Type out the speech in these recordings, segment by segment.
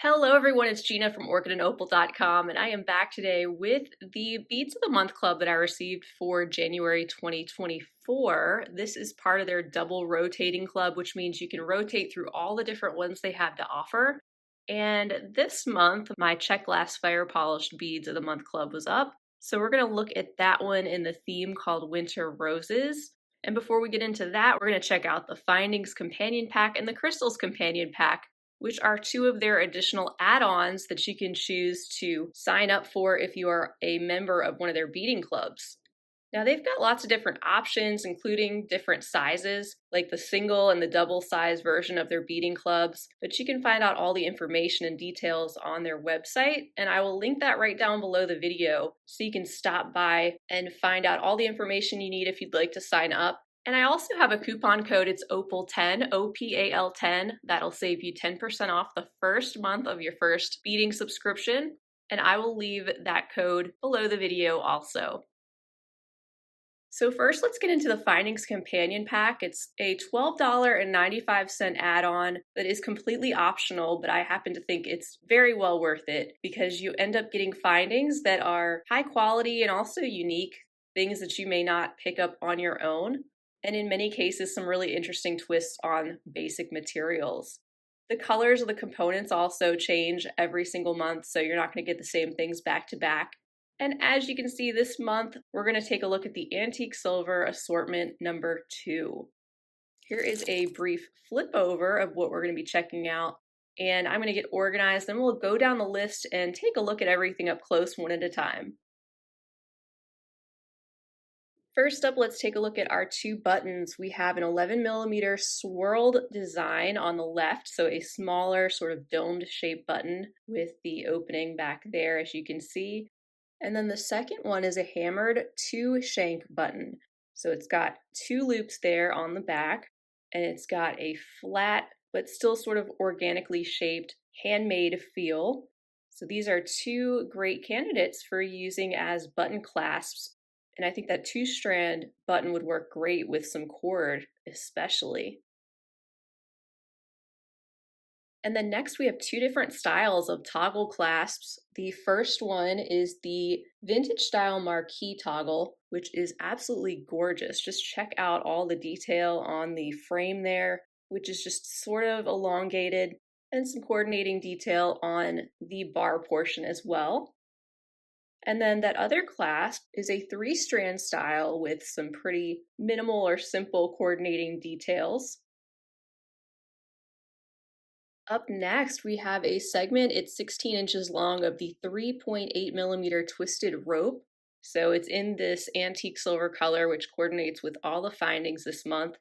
Hello everyone, it's Gina from orchidandopal.com, and I am back today with the Beads of the Month Club that I received for January 2024. This is part of their double rotating club, which means you can rotate through all the different ones they have to offer. And this month, my Check Glass Fire Polished Beads of the Month Club was up. So we're going to look at that one in the theme called Winter Roses. And before we get into that, we're going to check out the Findings Companion Pack and the Crystals Companion Pack, which are two of their additional add-ons that you can choose to sign up for if you are a member of one of their beading clubs. Now they've got lots of different options, including different sizes, like the single and the double size version of their beading clubs, but you can find out all the information and details on their website, and I will link that right down below the video so you can stop by and find out all the information you need if you'd like to sign up. And I also have a coupon code, it's OPAL10, OPAL10, that'll save you 10% off the first month of your first beading subscription, and I will leave that code below the video also. So first, let's get into the Findings Companion Pack. It's a $12.95 add-on that is completely optional, but I happen to think it's very well worth it because you end up getting findings that are high quality and also unique, things that you may not pick up on your own, and in many cases, some really interesting twists on basic materials. The colors of the components also change every single month, so you're not going to get the same things back to back. And as you can see this month, we're going to take a look at the Antique Silver Assortment number 2. Here is a brief flip over of what we're going to be checking out, and I'm going to get organized, then we'll go down the list and take a look at everything up close one at a time. First up, let's take a look at our two buttons. We have an 11mm swirled design on the left, so a smaller sort of domed shaped button with the opening back there, as you can see. And then the second one is a hammered 2-shank button. So it's got 2 loops there on the back, and it's got a flat but still sort of organically shaped handmade feel. So these are 2 great candidates for using as button clasps. And I think that 2-strand button would work great with some cord, especially. And then next we have 2 different styles of toggle clasps. The first one is the vintage style marquee toggle, which is absolutely gorgeous. Just check out all the detail on the frame there, which is just sort of elongated, and some coordinating detail on the bar portion as well. And then that other clasp is a 3-strand style with some pretty minimal or simple coordinating details. Up next, we have a segment, it's 16 inches long, of the 3.8mm twisted rope. So it's in this antique silver color, which coordinates with all the findings this month.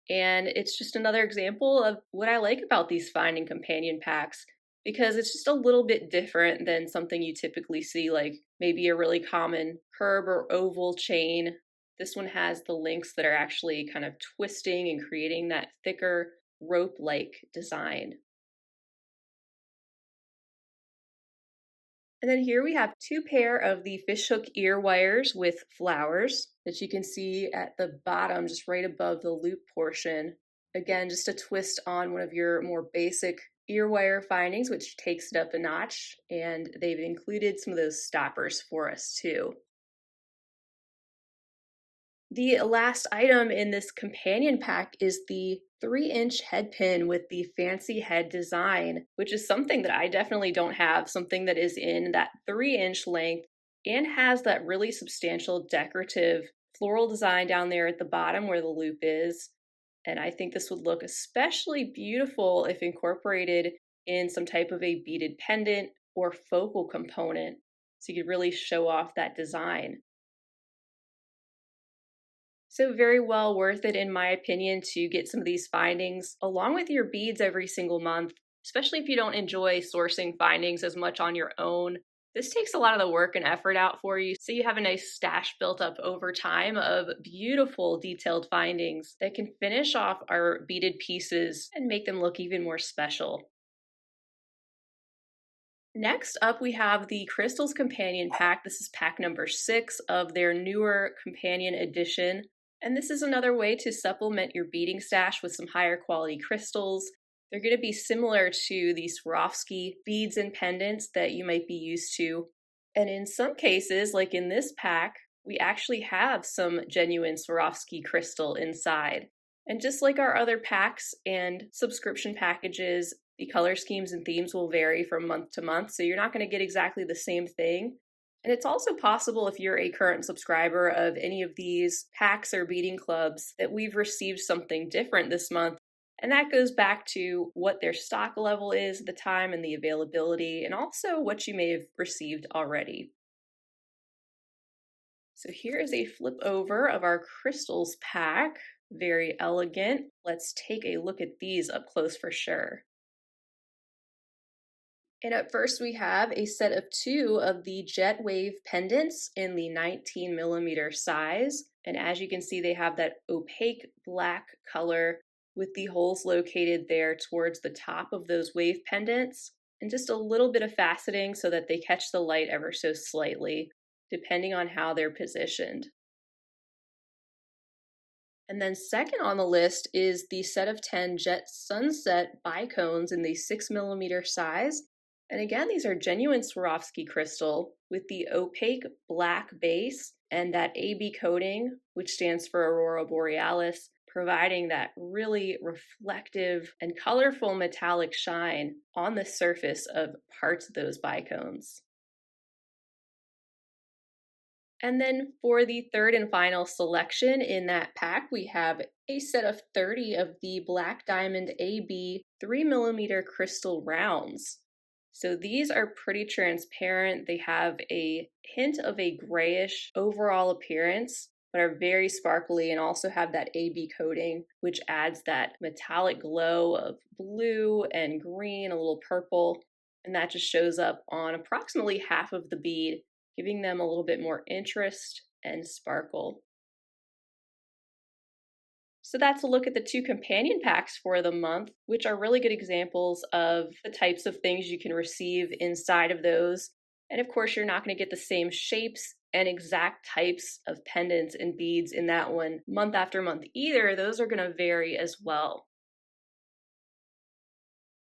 And it's just another example of what I like about these finding companion packs, because it's just a little bit different than something you typically see, like maybe a really common curb or oval chain. This one has the links that are actually kind of twisting and creating that thicker rope-like design. And then here we have 2 pair of the fishhook ear wires with flowers that you can see at the bottom, just right above the loop portion. Again, just a twist on one of your more basic ear wire findings, which takes it up a notch, and they've included some of those stoppers for us too. The last item in this companion pack is the 3-inch head pin with the fancy head design, which is something that I definitely don't have, something that is in that 3-inch length and has that really substantial decorative floral design down there at the bottom where the loop is. And I think this would look especially beautiful if incorporated in some type of a beaded pendant or focal component, so you could really show off that design. So very well worth it, in my opinion, to get some of these findings along with your beads every single month, especially if you don't enjoy sourcing findings as much on your own. This takes a lot of the work and effort out for you, so you have a nice stash built up over time of beautiful detailed findings that can finish off our beaded pieces and make them look even more special. Next up, we have the Crystals Companion Pack. This is pack number 6 of their newer companion edition. And this is another way to supplement your beading stash with some higher quality crystals. They're going to be similar to the Swarovski beads and pendants that you might be used to. And in some cases, like in this pack, we actually have some genuine Swarovski crystal inside. And just like our other packs and subscription packages, the color schemes and themes will vary from month to month, so you're not going to get exactly the same thing. And it's also possible, if you're a current subscriber of any of these packs or beading clubs, that we've received something different this month. And that goes back to what their stock level is at the time and the availability, and also what you may have received already. So here is a flip over of our crystals pack. Very elegant. Let's take a look at these up close for sure. And at first we have a set of 2 of the jet wave pendants in the 19 millimeter size. And as you can see, they have that opaque black color with the holes located there towards the top of those wave pendants, and just a little bit of faceting so that they catch the light ever so slightly, depending on how they're positioned. And then second on the list is the set of 10 Jet Sunset bicones in the 6 millimeter size. And again, these are genuine Swarovski crystal with the opaque black base and that AB coating, which stands for Aurora Borealis, providing that really reflective and colorful metallic shine on the surface of parts of those bicones. And then for the third and final selection in that pack, we have a set of 30 of the Black Diamond AB 3 millimeter crystal rounds. So these are pretty transparent. They have a hint of a grayish overall appearance, but are very sparkly and also have that AB coating, which adds that metallic glow of blue and green, a little purple, and that just shows up on approximately half of the bead, giving them a little bit more interest and sparkle. So that's a look at the 2 companion packs for the month, which are really good examples of the types of things you can receive inside of those. And of course, you're not going to get the same shapes and exact types of pendants and beads in that one month after month either. Those are going to vary as well.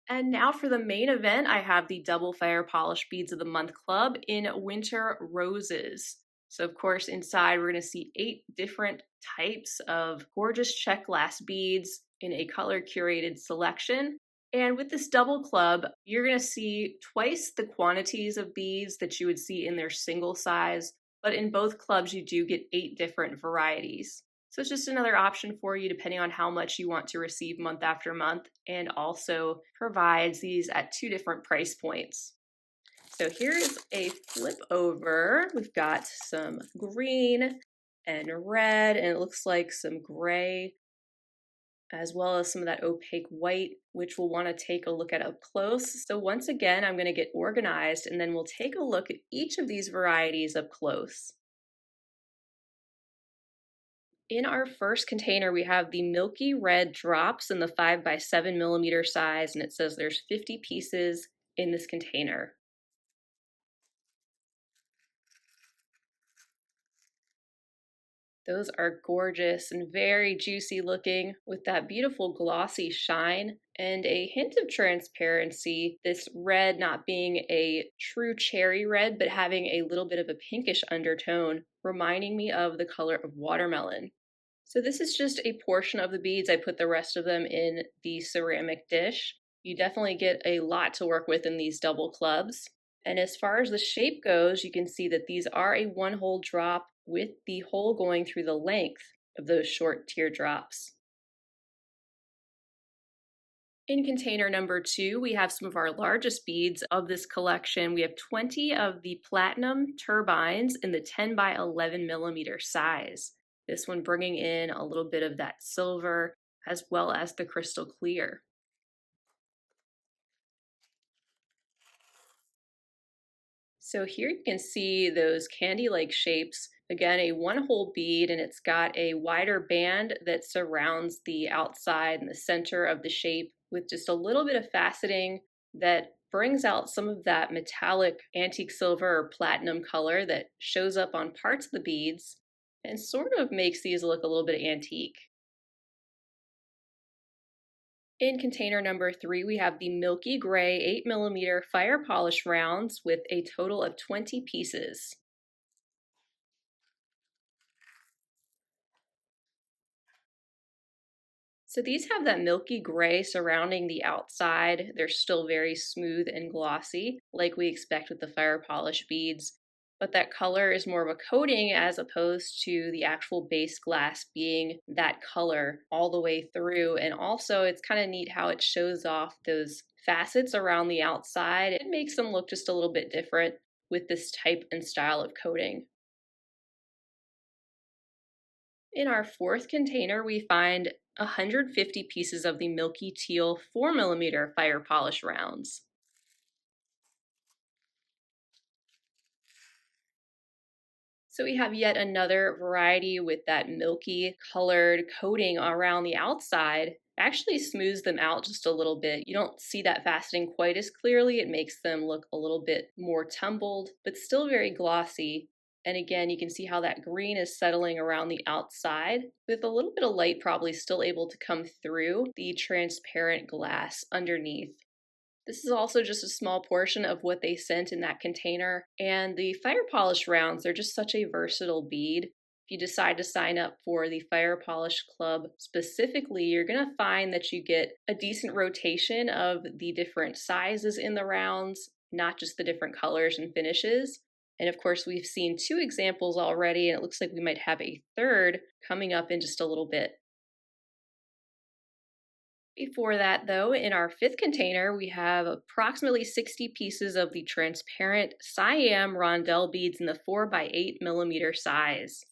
And now for the main event, I have the Double Fire Polish Beads of the Month Club in Winter Roses. So of course, inside we're going to see 8 different types of gorgeous check glass beads in a color curated selection. And with this double club, you're going to see twice the quantities of beads that you would see in their single size, but in both clubs you do get 8 different varieties. So it's just another option for you depending on how much you want to receive month after month, and also provides these at 2 different price points. So here's a flip over. We've got some green and red, and it looks like some gray, as well as some of that opaque white, which we'll want to take a look at up close. So once again, I'm going to get organized, and then we'll take a look at each of these varieties up close. In our first container, we have the milky red drops in the 5x7 millimeter size, and it says there's 50 pieces in this container. Those are gorgeous and very juicy looking, with that beautiful glossy shine and a hint of transparency. This red not being a true cherry red, but having a little bit of a pinkish undertone, reminding me of the color of watermelon. So this is just a portion of the beads. I put the rest of them in the ceramic dish. You definitely get a lot to work with in these double clubs. And as far as the shape goes, you can see that these are a 1-hole drop with the hole going through the length of those short teardrops. In container number 2, we have some of our largest beads of this collection. We have 20 of the platinum turbines in the 10x11 millimeter size. This one bringing in a little bit of that silver as well as the crystal clear. So here you can see those candy-like shapes. Again, a 1-hole bead, and it's got a wider band that surrounds the outside and the center of the shape, with just a little bit of faceting that brings out some of that metallic antique silver or platinum color that shows up on parts of the beads and sort of makes these look a little bit antique. In container number 3, we have the milky gray 8mm fire polish rounds with a total of 20 pieces. So these have that milky gray surrounding the outside. They're still very smooth and glossy, like we expect with the fire polish beads. But that color is more of a coating as opposed to the actual base glass being that color all the way through. And also, it's kind of neat how it shows off those facets around the outside. It makes them look just a little bit different with this type and style of coating. In our fourth container, we find 150 pieces of the milky teal 4mm fire polish rounds. So we have yet another variety with that milky colored coating around the outside. Actually smooths them out just a little bit. You don't see that faceting quite as clearly. It makes them look a little bit more tumbled, but still very glossy. And again, you can see how that green is settling around the outside with a little bit of light probably still able to come through the transparent glass underneath. This is also just a small portion of what they sent in that container. And the fire polish rounds, they're just such a versatile bead. If you decide to sign up for the Fire Polish Club specifically, you're going to find that you get a decent rotation of the different sizes in the rounds, not just the different colors and finishes. And of course, we've seen 2 examples already, and it looks like we might have a third coming up in just a little bit. Before that, though, in our 5th container, we have approximately 60 pieces of the transparent Siam rondelle beads in the 4 by 8mm size.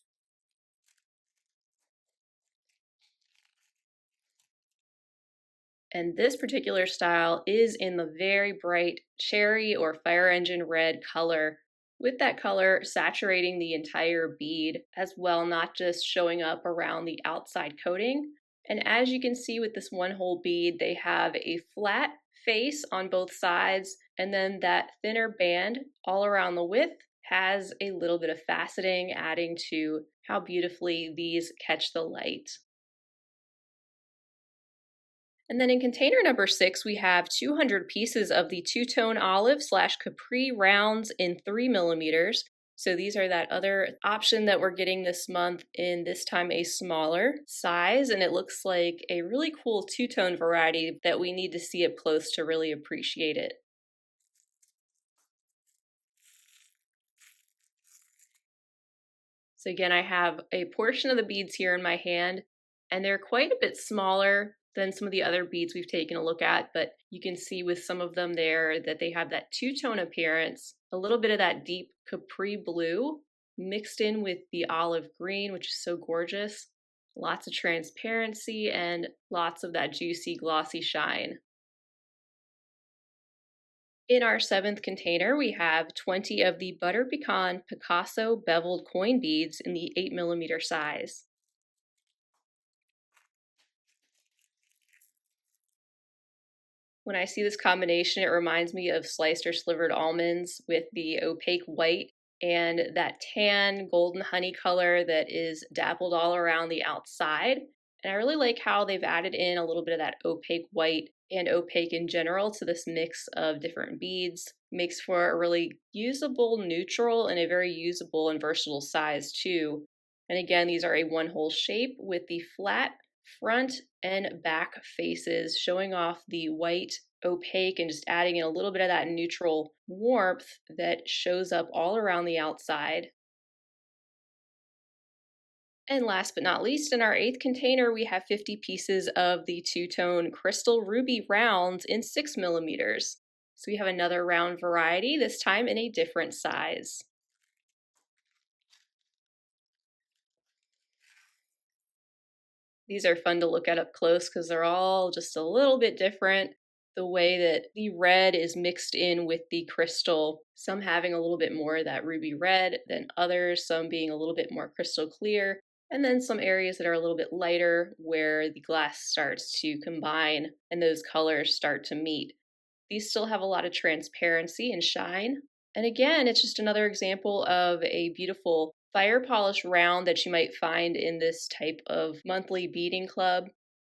And this particular style is in the very bright cherry or fire engine red color, with that color saturating the entire bead as well, not just showing up around the outside coating. And as you can see with this one whole bead, they have a flat face on both sides, and then that thinner band all around the width has a little bit of faceting, adding to how beautifully these catch the light. And then in container number 6, we have 200 pieces of the two-tone olive slash capri rounds in 3mm. So these are that other option that we're getting this month in this time a smaller size. And it looks like a really cool two-tone variety that we need to see up close to really appreciate it. So again, I have a portion of the beads here in my hand, and they're quite a bit smaller than some of the other beads we've taken a look at, but you can see with some of them there that they have that two-tone appearance, a little bit of that deep capri blue mixed in with the olive green, which is so gorgeous. Lots of transparency and lots of that juicy, glossy shine. In our 7th container, we have 20 of the Butter Pecan Picasso beveled coin beads in the 8mm size. When I see this combination, it reminds me of sliced or slivered almonds with the opaque white and that tan golden honey color that is dappled all around the outside. And I really like how they've added in a little bit of that opaque white and opaque in general to this mix of different beads. Makes for a really usable neutral and a very usable and versatile size too. And again, these are a one hole shape with the flat front and back faces showing off the white opaque and just adding in a little bit of that neutral warmth that shows up all around the outside. And last but not least, in our 8th container, we have 50 pieces of the two-tone crystal ruby rounds in 6mm. So we have another round variety, this time in a different size. These are fun to look at up close because they're all just a little bit different. The way that the red is mixed in with the crystal, some having a little bit more of that ruby red than others, some being a little bit more crystal clear, and then some areas that are a little bit lighter where the glass starts to combine and those colors start to meet. These still have a lot of transparency and shine. And again, it's just another example of a beautiful fire polish round that you might find in this type of monthly beading club.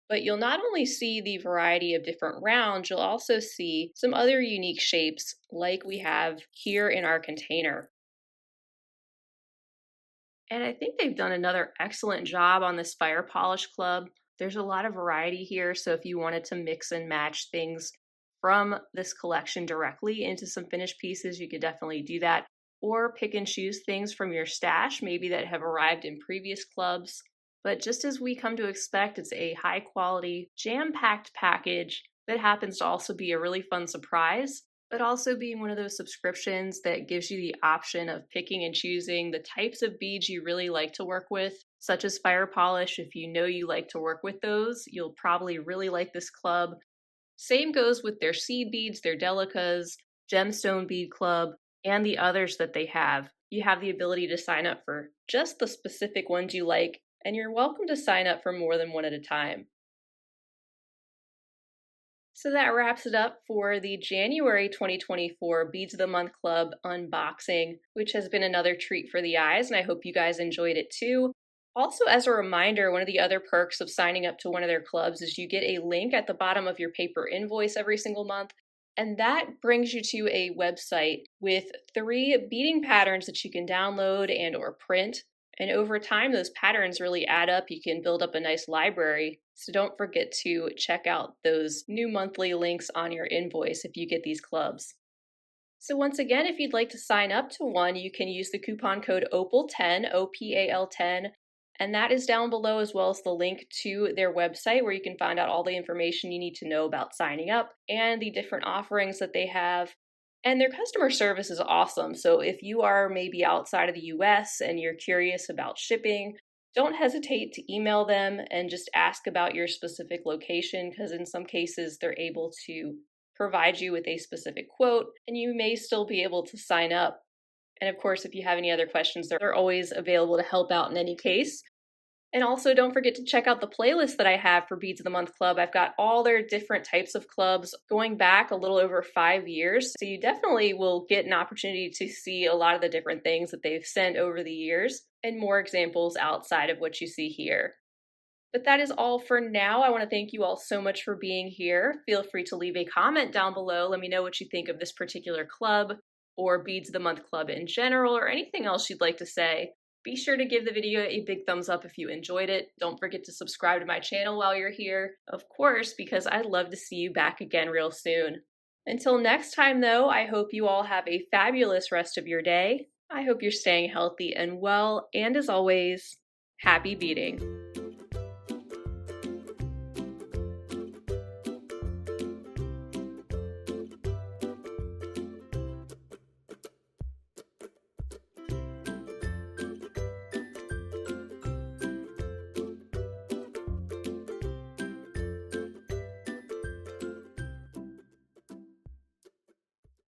But you'll not only see the variety of different rounds, you'll also see some other unique shapes like we have here in our container. And I think they've done another excellent job on this fire polish club. There's a lot of variety here, so if you wanted to mix and match things from this collection directly into some finished pieces, you could definitely do that. Or pick and choose things from your stash, maybe that have arrived in previous clubs. But just as we come to expect, it's a high quality, jam packed package that happens to also be a really fun surprise, but also being one of those subscriptions that gives you the option of picking and choosing the types of beads you really like to work with, such as fire polish. If you know you like to work with those, you'll probably really like this club. Same goes with their seed beads, their delicas, gemstone bead club, and the others that they have. You have the ability to sign up for just the specific ones you like, and you're welcome to sign up for more than one at a time. So that wraps it up for the January 2024 Beads of the Month Club unboxing, which has been another treat for the eyes, and I hope you guys enjoyed it too. Also, as a reminder, one of the other perks of signing up to one of their clubs is you get a link at the bottom of your paper invoice every single month, and that brings you to a website with 3 beading patterns that you can download and or print. And over time, those patterns really add up. You can build up a nice library. So don't forget to check out those new monthly links on your invoice if you get these clubs. So once again, if you'd like to sign up to one, you can use the coupon code OPAL10, OPAL 10, and that is down below, as well as the link to their website where you can find out all the information you need to know about signing up and the different offerings that they have. And their customer service is awesome. So if you are maybe outside of the US and you're curious about shipping, don't hesitate to email them and just ask about your specific location, because in some cases they're able to provide you with a specific quote and you may still be able to sign up. And of course, if you have any other questions, they're always available to help out in any case. And also, don't forget to check out the playlist that I have for Beads of the Month Club. I've got all their different types of clubs going back a little over 5 years. So you definitely will get an opportunity to see a lot of the different things that they've sent over the years and more examples outside of what you see here. But that is all for now. I want to thank you all so much for being here. Feel free to leave a comment down below. Let me know what you think of this particular club or Beads of the Month Club in general, or anything else you'd like to say. Be sure to give the video a big thumbs up if you enjoyed it. Don't forget to subscribe to my channel while you're here, of course, because I'd love to see you back again real soon. Until next time, though, I hope you all have a fabulous rest of your day. I hope you're staying healthy and well, and as always, happy beading.